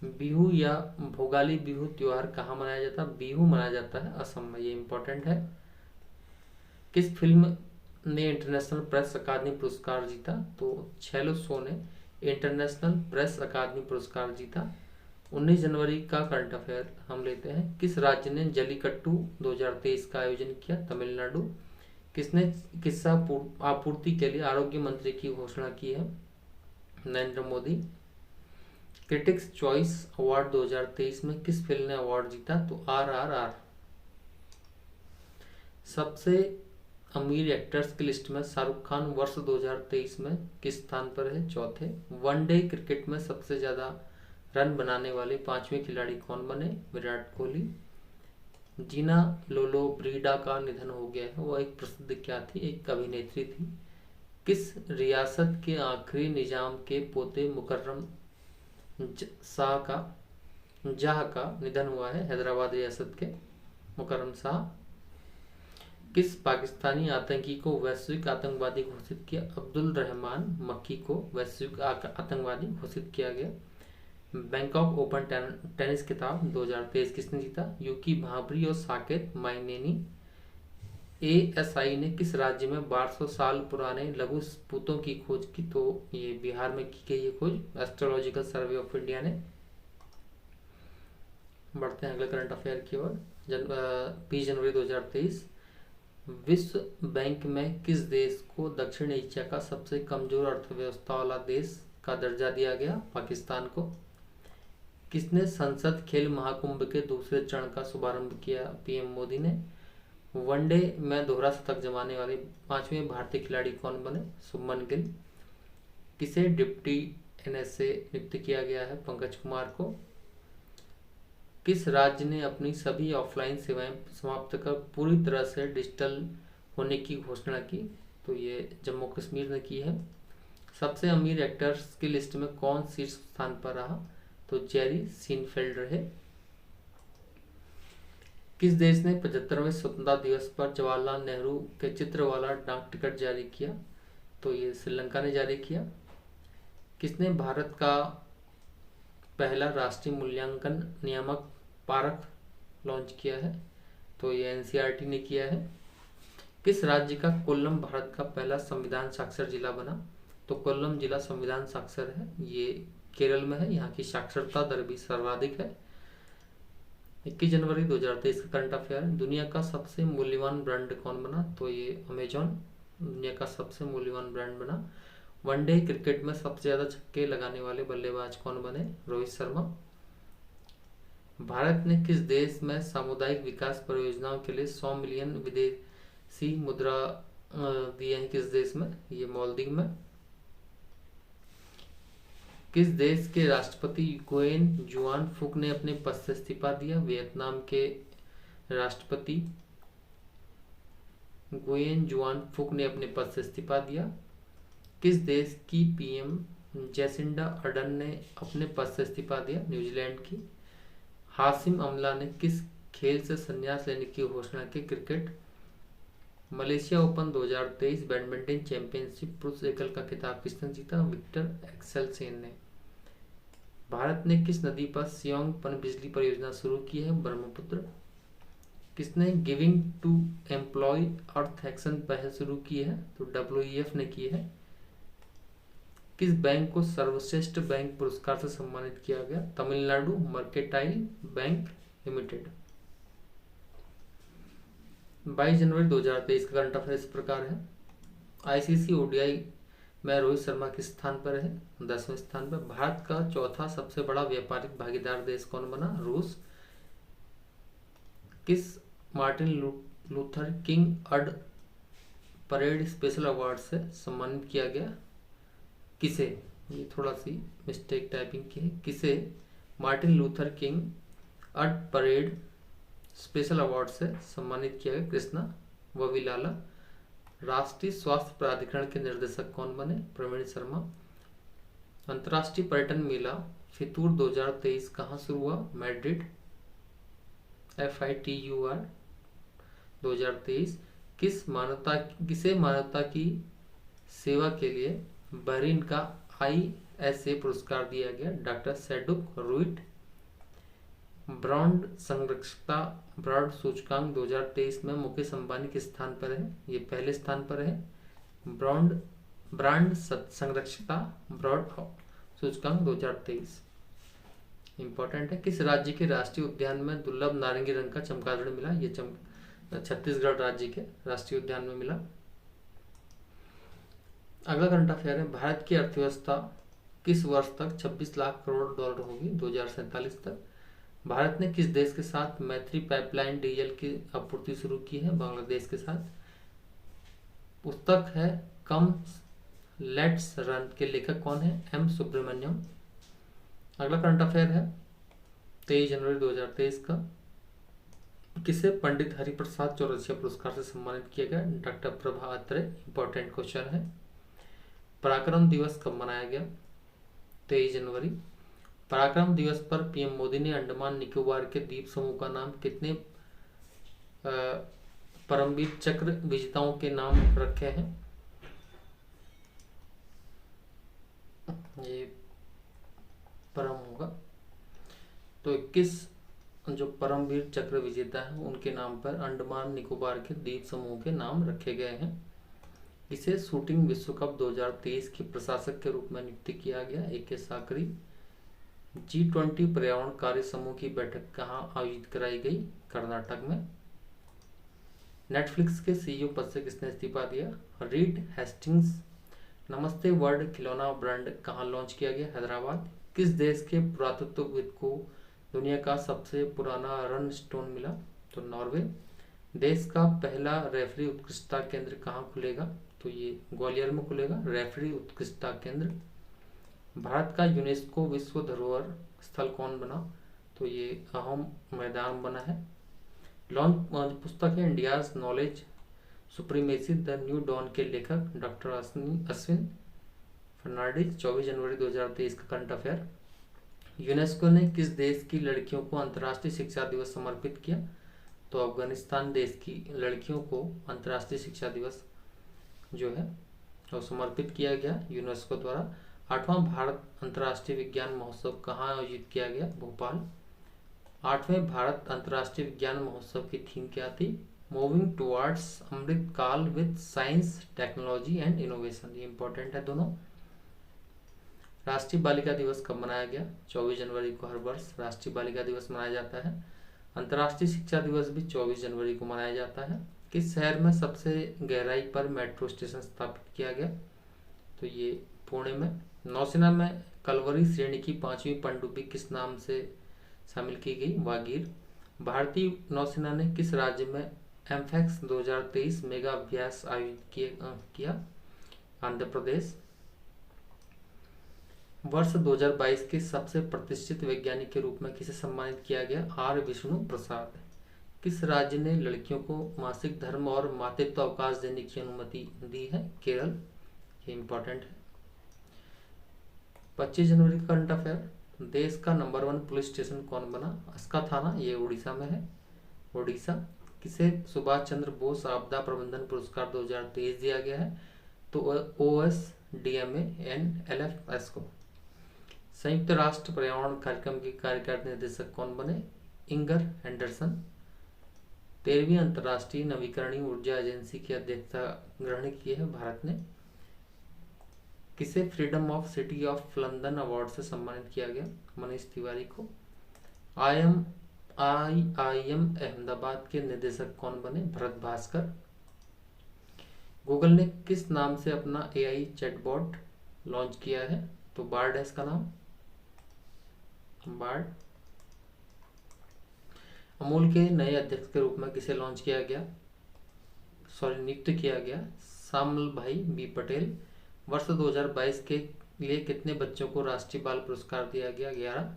बिहू या भोगाली बिहू त्योहार कहाँ मनाया जाता है? बिहू मनाया जाता है असम में, ये इंपॉर्टेंट है। किस फिल्म ने इंटरनेशनल प्रेस अकादमी पुरस्कार जीता? तो छेलो सो ने इंटरनेशनल प्रेस अकादमी पुरस्कार जीता। 19 जनवरी का करंट अफेयर हम लेते हैं। किस राज्य ने जल्लीकट्टू 2023 का आयोजन किया? तमिलनाडु। किसने किस्सा आपूर्ति के लिए आरोग्य मंत्री की घोषणा की है? Narendra Modi. Critics choice award 2023 में किस फिल्म ने अवार्ड जीता? तो RRR। सबसे अमीर एक्टर्स की लिस्ट में शाहरुख खान वर्ष 2023 में किस स्थान पर है? चौथे। वनडे क्रिकेट में सबसे ज्यादा रन बनाने वाले 5वें खिलाड़ी कौन बने? विराट कोहली। जीना लोलो ब्रीडा का निधन हो गया है। वो एक प्रसिद्ध क्या थी? एक अभिनेत्री थी। किस रियासत के आखिरी निजाम के पोते मुकर्रम जाह का निधन हुआ है? हैदराबाद रियासत के मुकर्रम शाह। किस पाकिस्तानी आतंकी को वैश्विक आतंकवादी घोषित किया? अब्दुल रहमान मक्की को वैश्विक आतंकवादी घोषित किया गया। बैंकॉक ओपन टेनिस खिताब 2023 किसने जीता? यूकी भाभरी और साकेत माइनेनी। ASI ने किस राज्य में 1200 साल पुराने लघु स्फूतों की खोज की? तो ये बिहार में की गई है खोज, एस्ट्रोलॉजिकल सर्वे ऑफ इंडिया ने। बढ़ते हैं अगले करंट अफेयर की ओर। 20 जनवरी 2023 विश्व बैंक में किस देश को दक्षिण एशिया का सबसे कमजोर अर्थव्यवस्था वाला देश का दर्जा दिया गया? पाकिस्तान को। किसने संसद खेल महाकुंभ के दूसरे चरण का शुभारंभ किया? PM मोदी ने। वनडे में दोहरा शतक जमाने वाले 5वें भारतीय खिलाड़ी कौन बने? शुभमन गिल। किसे डिप्टी NSA नियुक्त किया गया है? पंकज कुमार को। किस राज्य ने अपनी सभी ऑफलाइन सेवाएं समाप्त कर पूरी तरह से डिजिटल होने की घोषणा की? तो ये जम्मू कश्मीर ने की है। सबसे अमीर एक्टर्स की लिस्ट में कौन शीर्ष स्थान पर रहा? तो जेरी सीनफेल्ड रहे। किस देश ने 75वें स्वतंत्रता दिवस पर जवाहरलाल नेहरू के चित्र वाला डाक टिकट जारी किया? तो ये श्रीलंका ने जारी किया। किसने भारत का पहला राष्ट्रीय मूल्यांकन नियामक पारख लॉन्च किया है? तो ये NCERT ने किया है। किस राज्य का कोल्लम भारत का पहला संविधान साक्षर जिला बना? तो कोल्लम जिला संविधान साक्षर है, ये केरल में है। यहाँ की साक्षरता दर भी सर्वाधिक है। 21 जनवरी 2023 का करंट अफेयर। दुनिया का सबसे मूल्यवान ब्रांड कौन बना? तो ये अमेजॉन दुनिया का सबसे मूल्यवान ब्रांड बना। वनडे क्रिकेट में सबसे ज्यादा छक्के लगाने वाले बल्लेबाज कौन बने? रोहित शर्मा। भारत ने किस देश में सामुदायिक विकास परियोजनाओं के लिए 100 मिलियन विदेशी मुद्रा दिए हैं? किस देश में? ये मालदीव में। किस देश के राष्ट्रपति गुयेन जुआन फुक ने अपने पद से इस्तीफा दिया? वियतनाम के राष्ट्रपति गुयेन जुआन फुक ने अपने पद से इस्तीफा दिया। किस देश की PM जैसिंडा अर्डर्न ने अपने पद से इस्तीफा दिया? न्यूजीलैंड की। हाशिम अमला ने किस खेल से संन्यास लेने की घोषणा की? Cricket. Malaysia open 2023 badminton championship पुरुष एकल का खिताब किसने जीता? विक्टर एक्सेलसेन ने। भारत ने किस नदी पर सियोंग पनबिजली परियोजना शुरू की है? ब्रह्मपुत्र। किसने giving to employ earth action पहल शुरू की है? तो WEF ने की है। किस बैंक को सर्वश्रेष्ठ बैंक पुरस्कार से सम्मानित किया गया? Tamil Nadu mercantile bank limited. 22 जनवरी 2023 का करंट अफेयर इस प्रकार है। ICC ODI में रोहित शर्मा किस स्थान पर है? 10वें स्थान पर। भारत का चौथा सबसे बड़ा व्यापारिक भागीदार देश कौन बना? रूस। किस Martin Luther king earned parade special award से सम्मानित किया गया? किसे? ये थोड़ा सी मिस्टेक टाइपिंग की है। किसे Martin Luther king earned parade special award से सम्मानित किया गया? कृष्णा वविलाला। राष्ट्रीय स्वास्थ्य प्राधिकरण के निर्देशक कौन बने? प्रवीण शर्मा। अंतर्राष्ट्रीय पर्यटन मेला फितूर 2023 कहाँ शुरू हुआ? Madrid FITUR 2023। किसे मानवता की सेवा के लिए बहरीन का ISA पुरस्कार दिया गया? डॉक्टर सैडुक रुइट। ब्रांड संरक्षकता ब्रॉड सूचकांक 2023 में मुकेश अंबानी किस स्थान पर है? ये पहले स्थान पर है। ब्रांड संरक्षकता ब्रॉड सूचकांक 2023 इंपॉर्टेंट है। किस राज्य के राष्ट्रीय उद्यान में दुर्लभ नारंगी रंग का चमगादड़ मिला? ये छत्तीसगढ़ राज्य के राष्ट्रीय उद्यान में मिला। अगला करंट अफेयर है। भारत की अर्थव्यवस्था किस वर्ष तक 26 लाख करोड़ डॉलर होगी? 2047 तक। भारत ने किस देश के साथ मैत्री पाइपलाइन डीजल की आपूर्ति शुरू की है? बांग्लादेश के साथ। पुस्तक है कम लेट्स रन के लेखक कौन है? M सुब्रमण्यम। अगला करंट अफेयर है 23 जनवरी 2023 का। किसे पंडित हरिप्रसाद चौरसिया पुरस्कार से सम्मानित किया गया? Doctor Prabha Atre. Important question है। पराक्रम दिवस कब मनाया गया? 23 जनवरी। पराक्रम दिवस पर PM मोदी ने अंडमान निकोबार के द्वीप समूह का नाम कितने परमवीर चक्र विजेताओं के नाम रखे हैं? ये परम होगा तो 21 जो परमवीर चक्र विजेता है उनके नाम पर अंडमान निकोबार के द्वीप समूह के नाम रखे गए हैं। इसे शूटिंग विश्व कप 2023 के प्रशासक के रूप में नियुक्त किया गया AK साकरी। G20 पर्यावरण कार्य समूह की बैठक कहाँ आयोजित कराई गई? कर्नाटक में। नेटफ्लिक्स के CEO पद से किसने इस्तीफा दिया? Read Hastings. नमस्ते वर्ल्ड खिलौना ब्रांड कहाँ लॉन्च किया गया? हैदराबाद। किस देश के पुरातत्वविद को दुनिया का सबसे पुराना रन स्टोन मिला? तो नॉर्वे। देश का पहला रेफरी उत्कृष्टता केंद्र कहाँ खुलेगा? तो ये ग्वालियर में खुलेगा रेफरी उत्कृष्टता केंद्र। भारत का यूनेस्को विश्व धरोहर स्थल कौन बना? तो ये अहम मैदान बना है। लॉन्च पुस्तक है India's knowledge supremacy the new dawn के लेखक डॉक्टर अश्विन फर्नांडिस। 24 जनवरी 2023 का करंट अफेयर। यूनेस्को ने किस देश की लड़कियों को अंतर्राष्ट्रीय शिक्षा दिवस समर्पित किया? तो अफगानिस्तान देश की लड़कियों को अंतर्राष्ट्रीय शिक्षा दिवस जो है वो समर्पित किया गया यूनेस्को द्वारा। 8वां भारत अंतर्राष्ट्रीय विज्ञान महोत्सव कहाँ आयोजित किया गया? भोपाल। 8वें भारत अंतर्राष्ट्रीय विज्ञान महोत्सव की थीम क्या थी? मूविंग टुवर्ड्स अमृत काल with science technology and innovation. ये इंपॉर्टेंट है दोनों। राष्ट्रीय बालिका दिवस कब मनाया गया? 24 जनवरी को हर वर्ष राष्ट्रीय बालिका दिवस मनाया जाता है। अंतर्राष्ट्रीय शिक्षा दिवस भी 24 जनवरी को मनाया जाता है। किस शहर में सबसे गहराई पर मेट्रो स्टेशन स्थापित किया गया? तो ये पुणे में। नौसेना में कलवरी श्रेणी की 5वीं पनडुब्बी किस नाम से शामिल की गई? वागीर। भारतीय नौसेना ने किस राज्य में एम्फैक्स 2023 मेगा अभ्यास आयोजित किया? आंध्र प्रदेश। वर्ष 2022 के सबसे प्रतिष्ठित वैज्ञानिक के रूप में किसे सम्मानित किया गया? R विष्णु प्रसाद। किस राज्य ने लड़कियों को मासिक धर्म और मातृत्व अवकाश देने की अनुमति दी है? केरल। ये इंपॉर्टेंट है। 25 जनवरी का करंट अफेयर। देश का नंबर 1 पुलिस स्टेशन कौन बना? अस्का थाना। ये उड़ीसा में है। ओडिशा। किसे सुभाष चंद्र बोस आपदा प्रबंधन पुरस्कार 2023 दिया गया है? तो OSDMA-NLFS को। संयुक्त राष्ट्र पर्यावरण कार्यक्रम के कार्यकारी निदेशक कौन बने? Inger Anderson. 13वीं अंतर्राष्ट्रीय नवीकरणीय ऊर्जा एजेंसी की अध्यक्षता ग्रहण की है भारत ने। किसे freedom of city of London award से सम्मानित किया गया? मनीष तिवारी को। IIM अहमदाबाद के निदेशक कौन बने? भरत भास्कर। गूगल ने किस नाम से अपना AI चैटबॉट लॉन्च किया है? तो बार्ड है इसका नाम, बार्ड। अमूल के नए अध्यक्ष के रूप में किसे लॉन्च किया गया, नियुक्त किया गया? शामल भाई बी पटेल। वर्ष 2022 के लिए कितने बच्चों को राष्ट्रीय बाल पुरस्कार दिया गया? 11।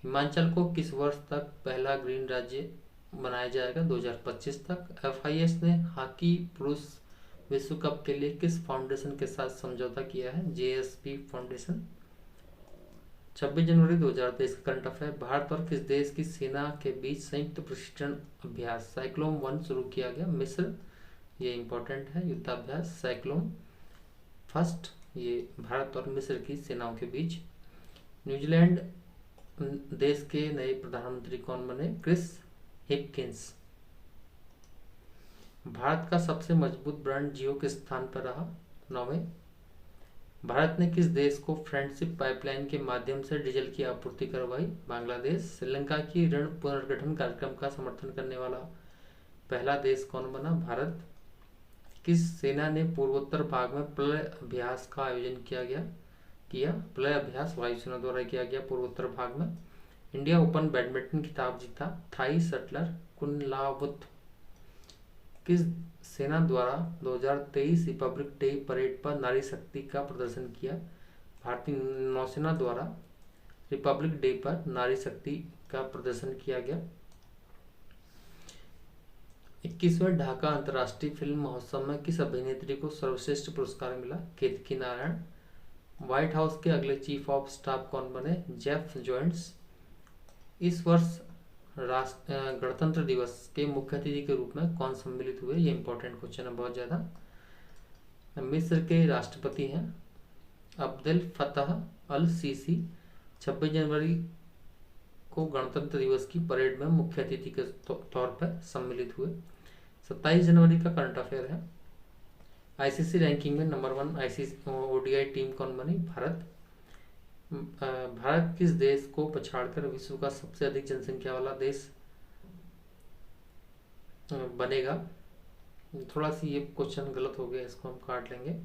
हिमाचल को किस वर्ष तक पहला ग्रीन राज्य बनाया जाएगा? 2025 तक। FIS ने हॉकी पुरुष विश्व कप के लिए किस फाउंडेशन के साथ समझौता किया है? JSP foundation. 26 जनवरी 2023 का करंट अफेयर। भारत और किस देश की सेना के बीच संयुक्त प्रशिक्षण अभ्यास साइक्लोन 1 शुरू किया गया? मिस्र। ये इंपॉर्टेंट है युद्धाभ्यास साइक्लोन फर्स्ट, ये भारत और मिस्र की सेनाओं के बीच। न्यूजीलैंड देश के नए प्रधानमंत्री कौन बने? Chris Hipkins. भारत का सबसे मजबूत ब्रांड जियो किस स्थान पर रहा? 9वें। भारत ने किस देश को फ्रेंडशिप पाइपलाइन के माध्यम से डीजल की आपूर्ति करवाई? बांग्लादेश। श्रीलंका की ऋण पुनर्गठन कार्यक्रम का समर्थन करने वाला पहला देश कौन बना? भारत। किस सेना ने पूर्वोत्तर भाग में प्रलय अभ्यास का आयोजन किया? प्रलय अभ्यास वायुसेना द्वारा किया गया पूर्वोत्तर भाग में। इंडिया ओपन बैडमिंटन खिताब जीता थाई शटलर कुनलावुत। किस सेना द्वारा 2023 रिपब्लिक डे परेड पर नारी शक्ति का प्रदर्शन किया? भारतीय नौसेना द्वारा रिपब्लिक डे पर नारी शक्ति का प्रदर्शन किया गया। 21वें ढाका अंतर्राष्ट्रीय फिल्म महोत्सव में किस अभिनेत्री को सर्वश्रेष्ठ पुरस्कार मिला? केतकी नारायण। व्हाइट हाउस के अगले चीफ ऑफ स्टाफ कौन बने? Jeff joints. इस वर्ष गणतंत्र दिवस के मुख्य अतिथि के रूप में कौन सम्मिलित हुए? ये इंपॉर्टेंट क्वेश्चन है बहुत ज्यादा। मिस्र के राष्ट्रपति हैं अब्देल फतह अल सीसी। 26 जनवरी को गणतंत्र दिवस की परेड में मुख्य अतिथि के तौर पर सम्मिलित हुए। 27 जनवरी का करंट अफेयर है। ICC रैंकिंग में नंबर 1 ICC ODI टीम कौन बनी? भारत। भारत किस देश को पछाड़कर विश्व का सबसे अधिक जनसंख्या वाला देश बनेगा? थोड़ा सी ये क्वेश्चन गलत हो गया, इसको हम काट लेंगे।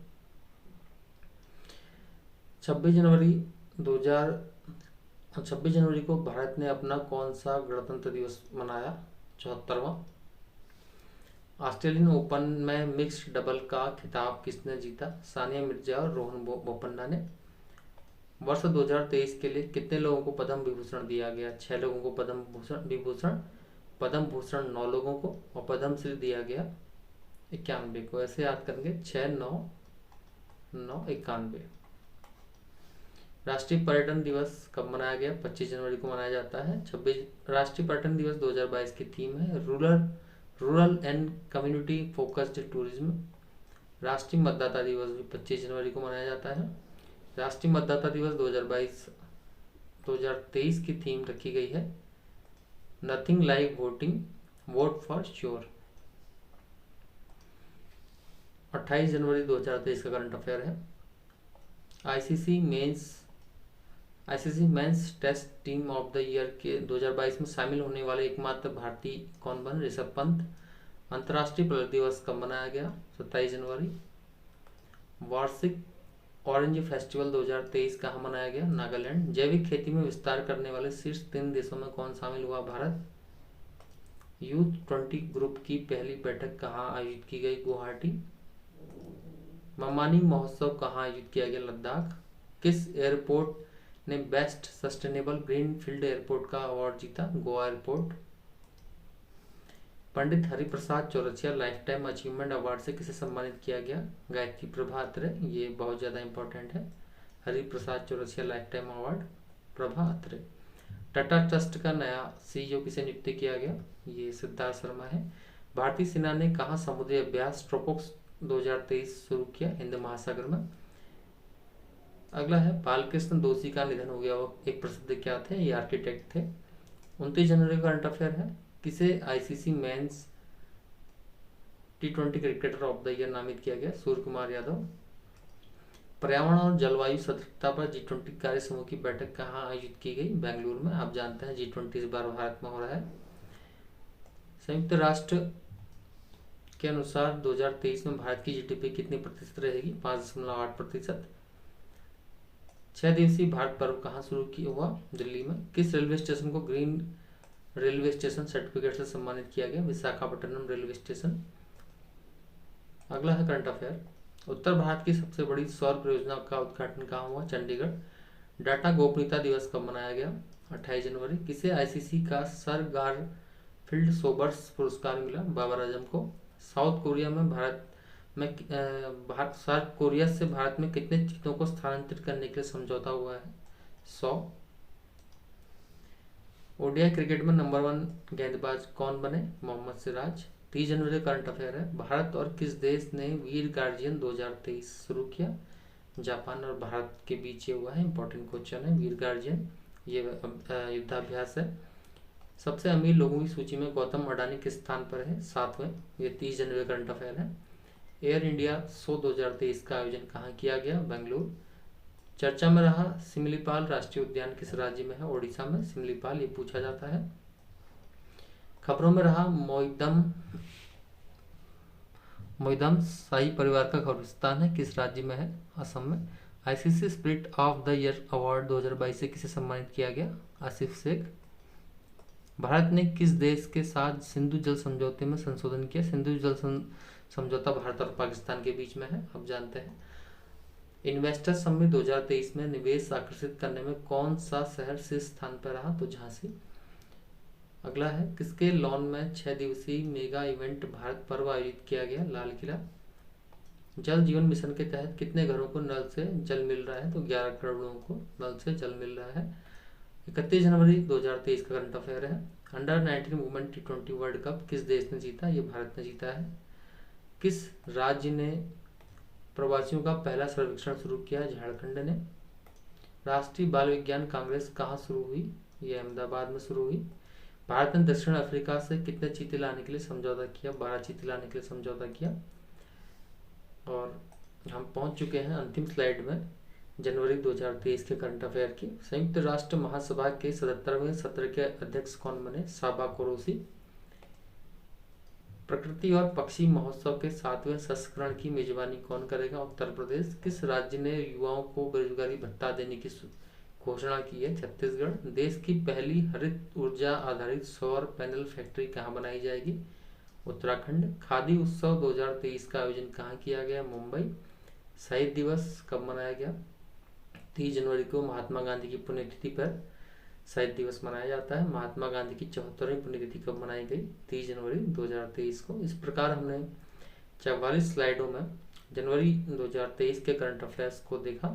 26 जनवरी को भारत ने अपना कौन सा गणतंत्र दिवस मनाया? 74वां। ऑस्ट्रेलियन ओपन में मिक्स्ड डबल का खिताब किसने जीता? सानिया मिर्जा और रोहन बोपन्ना ने। वर्ष 2023 के लिए कितने लोगों को पद्म विभूषण दिया गया? 6 लोगों को पद्म भूषण 9 लोगों को और पद्मश्री दिया गया 91 को। ऐसे याद करेंगे 6 9 9 91। राष्ट्रीय पर्यटन दिवस कब मनाया गया? 25 जनवरी को मनाया जाता है। 26 राष्ट्रीय पर्यटन दिवस 2022 की थीम है rural and community focused tourism. राष्ट्रीय मतदाता दिवस भी 25 जनवरी को मनाया जाता है। राष्ट्रीय मतदाता दिवस 2023 की थीम रखी गई है nothing like voting, vote for sure. 28 जनवरी 2023 का करंट अफेयर है। ICC men's test team of the year के 2022 में शामिल होने वाले एकमात्र भारतीय कौन बने? ऋषभ पंत। अंतर्राष्ट्रीय पर्यटन दिवस कब मनाया गया? 27 जनवरी। वार्षिक ऑरेंज फेस्टिवल 2023 कहाँ मनाया गया? नागालैंड। जैविक खेती में विस्तार करने वाले शीर्ष 3 देशों में कौन शामिल हुआ? भारत। यूथ 20 ग्रुप की पहली बैठक कहाँ आयोजित की गई? गुवाहाटी। ममानी महोत्सव कहाँ आयोजित किया गया? लद्दाख। किस एयरपोर्ट ने best sustainable green field airport का अवार्ड जीता? Goa airport. Pandit Hariprasad Chaurasia lifetime achievement award से किसे सम्मानित किया गया? गायत्री प्रभा अत्रे। ये बहुत ज़्यादा इंपॉर्टेंट है। Hariprasad Chaurasia lifetime award Prabha Atre. Tata trust का नया सीईओ किसे नियुक्त किया गया? ये सिद्धार्थ शर्मा है। भारतीय सेना ने कहाँ समुद्री अभ्यास ट्रोपोक्स 2023 शुरू किया? हिंद महासागर में। अगला है बालकृष्ण दोषी का निधन हो गया। वो एक प्रसिद्ध क्या थे? ये आर्किटेक्ट थे। 29 जनवरी का करंट अफेयर है। किसे ICC men's T20 cricketer of the year नामित किया गया? सूर्य कुमार यादव। पर्यावरण और जलवायु सतर्कता पर G20 कार्य समूह की बैठक कहाँ आयोजित की गई? बेंगलुरु में। आप जानते हैं G20 इस बार भारत में हो रहा है। संयुक्त राष्ट्र के अनुसार 2023 में भारत की जीडीपी कितनी प्रतिशत रहेगी? 5.8%। 6 दिवसीय भारत पर्व कहाँ शुरू किया हुआ? दिल्ली में। किस रेलवे स्टेशन को ग्रीन रेलवे स्टेशन सर्टिफिकेट से सम्मानित किया गया? Visakhapatnam railway station. अगला है करंट अफेयर। उत्तर भारत की सबसे बड़ी सौर परियोजना का उद्घाटन कहाँ हुआ? चंडीगढ़। डाटा गोपनीयता दिवस कब मनाया गया? 28 जनवरी। किसे आईसीसी का सर गारफील्ड सोबर्स पुरस्कार मिला? बाबर आजम को। साउथ कोरिया में साउथ कोरिया से भारत में कितने चीतों को स्थानांतरित करने के लिए समझौता हुआ है? 100। ओडीआई क्रिकेट में नंबर 1 गेंदबाज कौन बने? मोहम्मद सिराज। 30 जनवरी करंट अफेयर है। भारत और किस देश ने वीर गार्जियन 2023 शुरू किया? जापान और भारत के बीच ये हुआ है। इंपॉर्टेंट क्वेश्चन है वीर गार्जियन, ये युद्धाभ्यास है। सबसे अमीर लोगों की सूची में गौतम अडानी किस स्थान पर है? 7वें। ये 30 जनवरी करंट अफेयर है। एयर इंडिया शो 2023 का आयोजन कहाँ किया गया? बेंगलुरु। चर्चा में रहा सिमलीपाल राष्ट्रीय उद्यान किस राज्य में है? ओडिशा में। सिमलीपाल ये पूछा जाता है। खबरों में रहा मोइदम शाही परिवार का कब्रिस्तान है किस राज्य में है? असम में। ICC spirit of the year award 2022 से किसे सम्मानित किया गया? आसिफ शेख। भारत ने किस देश के साथ सिंधु जल समझौते में संशोधन किया? सिंधु जल समझौता भारत और पाकिस्तान के बीच में है, आप जानते हैं। इन्वेस्टर समिट 2023 में निवेश आकर्षित करने में कौन सा शहर शीर्ष स्थान पर रहा? तो झांसी। अगला है किसके लॉन में 6 दिवसीय मेगा इवेंट भारत पर्व आयोजित किया गया? लाल किला। जल जीवन मिशन के तहत कितने घरों को नल से जल मिल रहा है? तो 11 करोड़ लोगों को नल से जल मिल रहा है। 31 जनवरी 2023 का करंट अफेयर है। Under 19 women T20 world cup किस देश ने जीता? ये भारत ने जीता है। किस राज्य ने प्रवासियों का पहला सर्वेक्षण शुरू किया? झारखंड ने। राष्ट्रीय बाल विज्ञान कांग्रेस कहाँ शुरू हुई? ये अहमदाबाद में शुरू हुई। भारत ने दक्षिण अफ्रीका से कितने चीते लाने के लिए समझौता किया? 12 चीते लाने के लिए समझौता किया। और हम पहुंच चुके हैं अंतिम स्लाइड में जनवरी 2023 के करंट अफेयर की। संयुक्त राष्ट्र महासभा के 77वें सत्र के अध्यक्ष कौन बने? साबा कुरैशी। प्रकृति और पक्षी महोत्सव के 7वें संस्करण की मेजबानी कौन करेगा? उत्तर प्रदेश। किस राज्य ने युवाओं को बेरोजगारी भत्ता देने की घोषणा की है? छत्तीसगढ़। देश की पहली हरित ऊर्जा आधारित सौर पैनल फैक्ट्री कहाँ बनाई जाएगी? उत्तराखंड। खादी उत्सव 2023 का आयोजन कहाँ किया गया? मुंबई। शहीद दिवस कब मनाया गया? 30 जनवरी को महात्मा गांधी की पुण्यतिथि पर शहीद दिवस मनाया जाता है। महात्मा गांधी की 74वीं पुण्यतिथि कब मनाई गई? 30 जनवरी 2023 को। इस प्रकार हमने 44 स्लाइडों में जनवरी 2023 के करंट अफेयर्स को देखा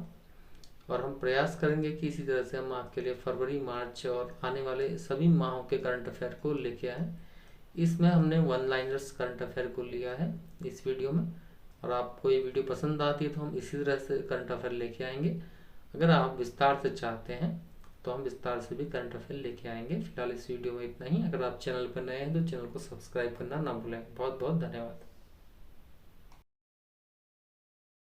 और हम प्रयास करेंगे कि इसी तरह से हम आपके लिए फरवरी, मार्च और आने वाले सभी माहों के करंट अफेयर को लेके आए। इसमें हमने वन लाइनर्स करंट अफेयर को लिया है इस वीडियो में, और आपको ये वीडियो पसंद आती है तो हम इसी तरह से करंट अफेयर लेके आएंगे। अगर आप विस्तार से चाहते हैं तो हम विस्तार से भी करंट अफेयर लेके आएंगे। फिलहाल इस वीडियो में इतना ही। अगर आप चैनल पर नए हैं तो चैनल को सब्सक्राइब करना ना भूलें। बहुत बहुत धन्यवाद।